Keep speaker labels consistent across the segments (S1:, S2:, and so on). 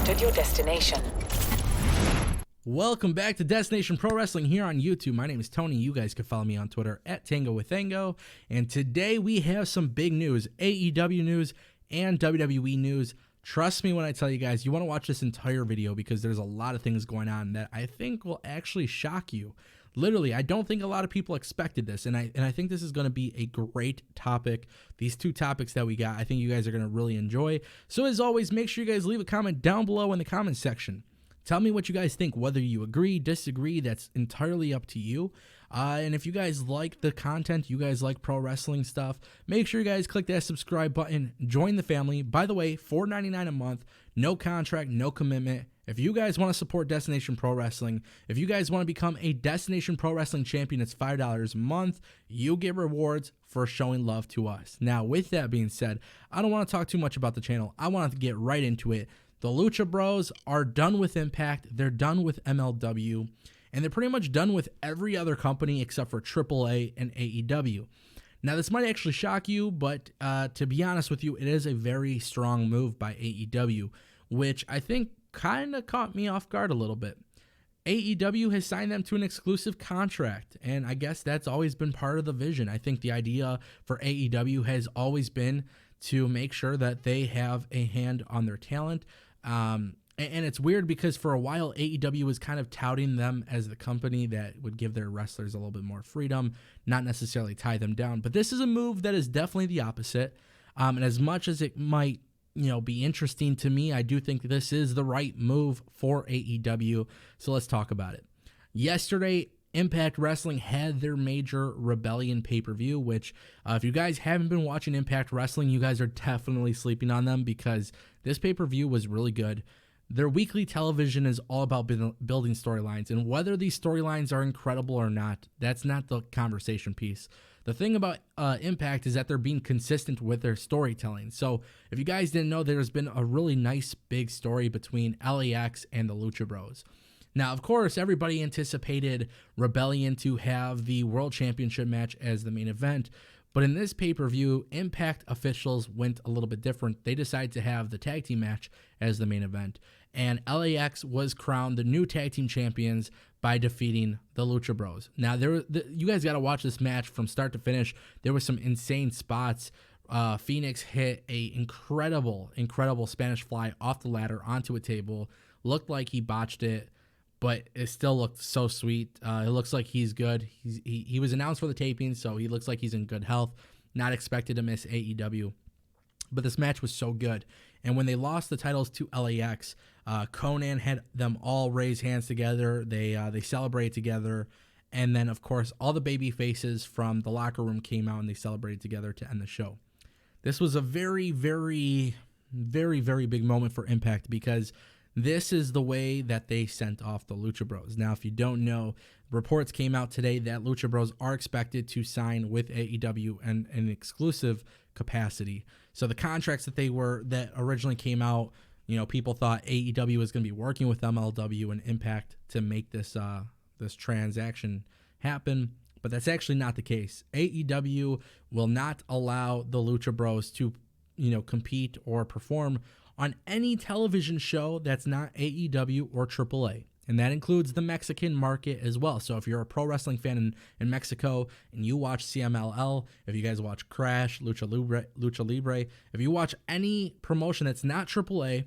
S1: entered your destination.
S2: Welcome back to Destination Pro Wrestling here on YouTube. My name is Tony. You guys can follow me on Twitter at TangoWithTango. And today we have some big news, AEW news and WWE news. Trust me when I tell you guys, you want to watch this entire video because there's a lot of things going on that I think will actually shock you. Literally, I don't think a lot of people expected this, and I think this is going to be a great topic. These two topics that we got, I think you guys are going to really enjoy. So as always, make sure you guys leave a comment down below in the comment section. Tell me what you guys think, whether you agree, disagree, that's entirely up to you. And if you guys like the content, you guys like pro wrestling stuff, make sure you guys click that subscribe button, join the family. By the way, $4.99 a month, no contract, no commitment. If you guys want to support Destination Pro Wrestling, if you guys want to become a Destination Pro Wrestling champion, it's $5 a month. You get rewards for showing love to us. Now, with that being said, I don't want to talk too much about the channel. I want to get right into it. The Lucha Bros are done with Impact, they're done with MLW, and they're pretty much done with every other company except for AAA and AEW. Now, this might actually shock you, but to be honest with you, it is a very strong move by AEW, which I think kind of caught me off guard a little bit. AEW has signed them to an exclusive contract, and I guess that's always been part of the vision. I think the idea for AEW has always been to make sure that they have a hand on their talent. And it's weird because for a while, AEW was kind of touting them as the company that would give their wrestlers a little bit more freedom, not necessarily tie them down. But this is a move that is definitely the opposite. And as much as it might, be interesting to me, I do think this is the right move for AEW. So let's talk about it. Yesterday, Impact Wrestling had their major Rebellion pay-per-view, which if you guys haven't been watching Impact Wrestling, you guys are definitely sleeping on them because this pay-per-view was really good. Their weekly television is all about building storylines, and whether these storylines are incredible or not, that's not the conversation piece. The thing about Impact is that they're being consistent with their storytelling. So if you guys didn't know, there's been a really nice big story between LAX and the Lucha Bros. Now, of course, everybody anticipated Rebellion to have the World Championship match as the main event, but in this pay-per-view, Impact officials went a little bit different. They decided to have the tag team match as the main event, and LAX was crowned the new tag team champions by defeating the Lucha Bros. Now, you guys got to watch this match from start to finish. There were some insane spots. Phoenix hit a incredible Spanish fly off the ladder onto a table. Looked like he botched it, but it still looked so sweet. It looks like he's good. He was announced for the taping, so he looks like he's in good health. Not expected to miss AEW. But this match was so good. And when they lost the titles to LAX, Conan had them all raise hands together. They celebrated together. And then, of course, all the baby faces from the locker room came out and they celebrated together to end the show. This was a very, very, very, very big moment for Impact because this is the way that they sent off the Lucha Bros. Now, if you don't know, reports came out today that Lucha Bros are expected to sign with AEW in an exclusive capacity. So the contracts that originally came out, people thought AEW was going to be working with MLW and Impact to make this transaction happen, but that's actually not the case. AEW will not allow the Lucha Bros to, compete or perform on any television show that's not AEW or AAA. And that includes the Mexican market as well. So if you're a pro wrestling fan in Mexico and you watch CMLL, if you guys watch Crash, Lucha Libre, if you watch any promotion that's not AAA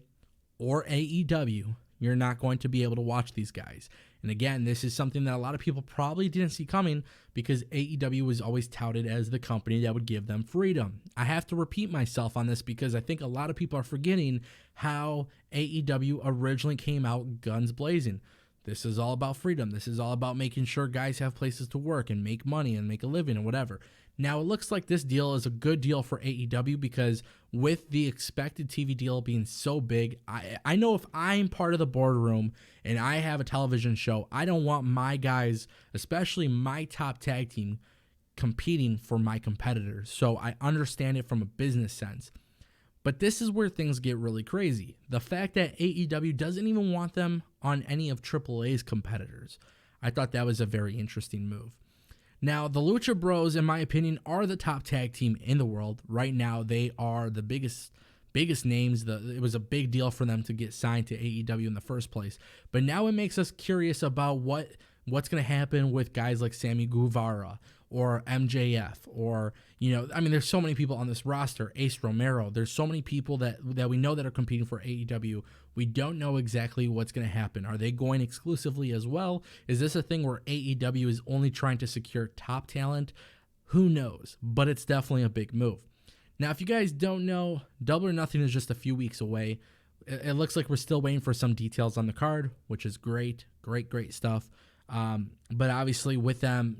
S2: or AEW, you're not going to be able to watch these guys. And again, this is something that a lot of people probably didn't see coming because AEW was always touted as the company that would give them freedom. I have to repeat myself on this because I think a lot of people are forgetting how AEW originally came out guns blazing. This is all about freedom. This is all about making sure guys have places to work and make money and make a living and whatever. Now, it looks like this deal is a good deal for AEW because with the expected TV deal being so big, I know if I'm part of the boardroom and I have a television show, I don't want my guys, especially my top tag team, competing for my competitors. So I understand it from a business sense. But this is where things get really crazy. The fact that AEW doesn't even want them on any of AAA's competitors. I thought that was a very interesting move. Now, the Lucha Bros, in my opinion, are the top tag team in the world. Right now, they are the biggest biggest names. It was a big deal for them to get signed to AEW in the first place. But now it makes us curious about what's going to happen with guys like Sammy Guevara or MJF or, there's so many people on this roster, Ace Romero. There's so many people that we know that are competing for AEW. We don't know exactly what's going to happen. Are they going exclusively as well? Is this a thing where AEW is only trying to secure top talent? Who knows? But it's definitely a big move. Now, if you guys don't know, Double or Nothing is just a few weeks away. It looks like we're still waiting for some details on the card, which is great stuff. But obviously with them,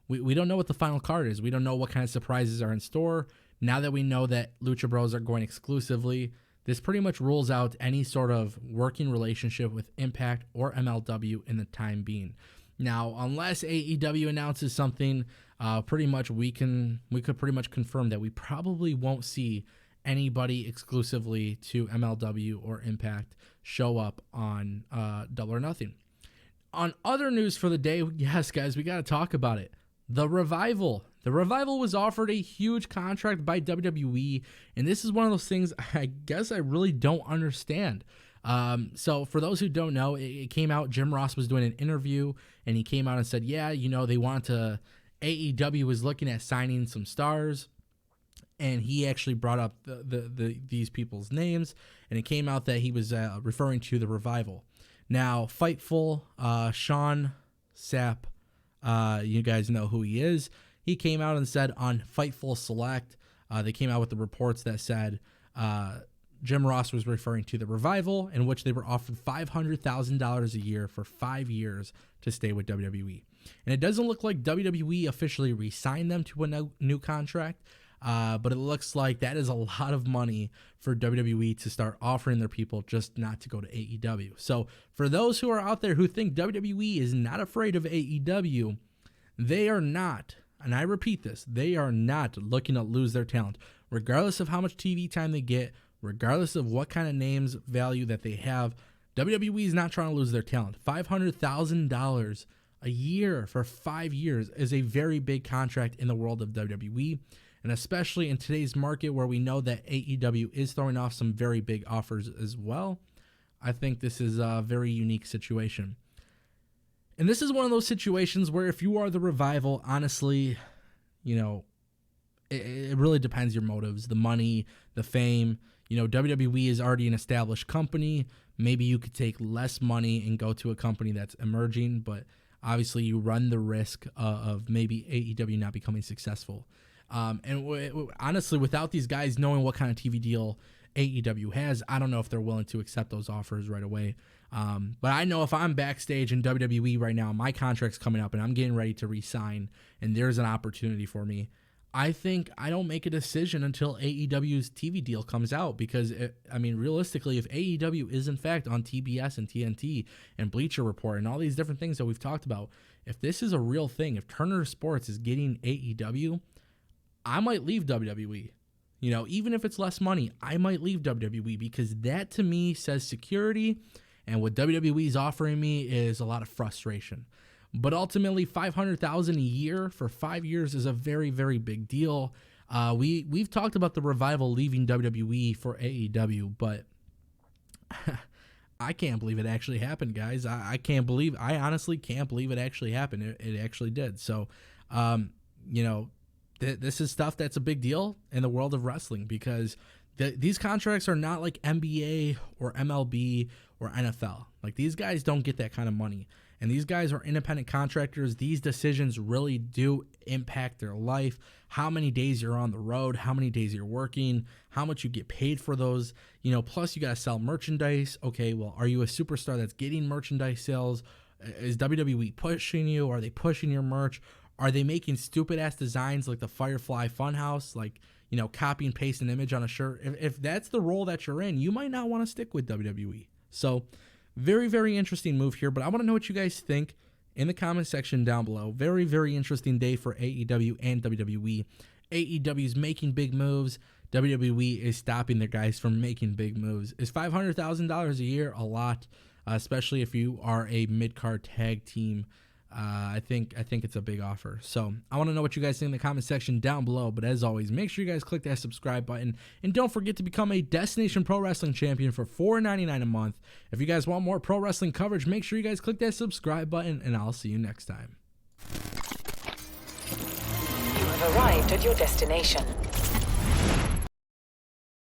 S2: we don't know what the final card is. We don't know what kind of surprises are in store. Now that we know that Lucha Bros are going exclusively, this pretty much rules out any sort of working relationship with Impact or MLW in the time being. Now, unless AEW announces something, pretty much we could pretty much confirm that we probably won't see anybody exclusively to MLW or Impact show up on Double or Nothing. On other news for the day, yes, guys, we got to talk about it. The Revival. The Revival was offered a huge contract by WWE, and this is one of those things I guess I really don't understand. So for those who don't know, it came out, Jim Ross was doing an interview, and he came out and said, they want to, AEW was looking at signing some stars, and he actually brought up these people's names, and it came out that he was referring to the Revival. Now, Fightful, Sean Sapp, you guys know who he is. He came out and said on Fightful Select, they came out with the reports that said Jim Ross was referring to the Revival, in which they were offered $500,000 a year for 5 years to stay with WWE. And it doesn't look like WWE officially re-signed them to a new contract, but it looks like that is a lot of money for WWE to start offering their people just not to go to AEW. So for those who are out there who think WWE is not afraid of AEW, they are not, and I repeat this, they are not looking to lose their talent. Regardless of how much TV time they get, regardless of what kind of names value that they have, WWE is not trying to lose their talent. $500,000 a year for 5 years is a very big contract in the world of WWE. And especially in today's market where we know that AEW is throwing off some very big offers as well, I think this is a very unique situation. And this is one of those situations where if you are the Revival, honestly, it really depends your motives, the money, the fame. WWE is already an established company. Maybe you could take less money and go to a company that's emerging, but obviously you run the risk of maybe AEW not becoming successful. Honestly, without these guys knowing what kind of TV deal AEW has, I don't know if they're willing to accept those offers right away. But I know if I'm backstage in WWE right now, my contract's coming up and I'm getting ready to re-sign and there's an opportunity for me, I think I don't make a decision until AEW's TV deal comes out because, realistically, if AEW is in fact on TBS and TNT and Bleacher Report and all these different things that we've talked about, if this is a real thing, if Turner Sports is getting AEW, I might leave WWE. Even if it's less money, I might leave WWE because that to me says security, and what WWE is offering me is a lot of frustration. But ultimately, $500,000 a year for 5 years is a very, very big deal. We've talked about the Revival leaving WWE for AEW, but I can't believe it actually happened, guys. I honestly can't believe it actually happened. It actually did. So, this is stuff that's a big deal in the world of wrestling because these contracts are not like NBA or MLB or NFL. Like, these guys don't get that kind of money. And these guys are independent contractors. These decisions really do impact their life. How many days you're on the road, how many days you're working, how much you get paid for those. Plus you got to sell merchandise. Okay, well, are you a superstar that's getting merchandise sales? Is WWE pushing you? Are they pushing your merch? Are they making stupid-ass designs like the Firefly Funhouse, like, copy and paste an image on a shirt? If that's the role that you're in, you might not want to stick with WWE. So, very, very interesting move here, but I want to know what you guys think in the comment section down below. Very, very interesting day for AEW and WWE. AEW is making big moves. WWE is stopping their guys from making big moves. Is $500,000 a year a lot, especially if you are a mid-card tag team I think it's a big offer. So I want to know what you guys think in the comment section down below. But as always, make sure you guys click that subscribe button. And don't forget to become a Destination Pro Wrestling champion for $4.99 a month. If you guys want more pro wrestling coverage, make sure you guys click that subscribe button. And I'll see you next time.
S1: You have arrived at your destination.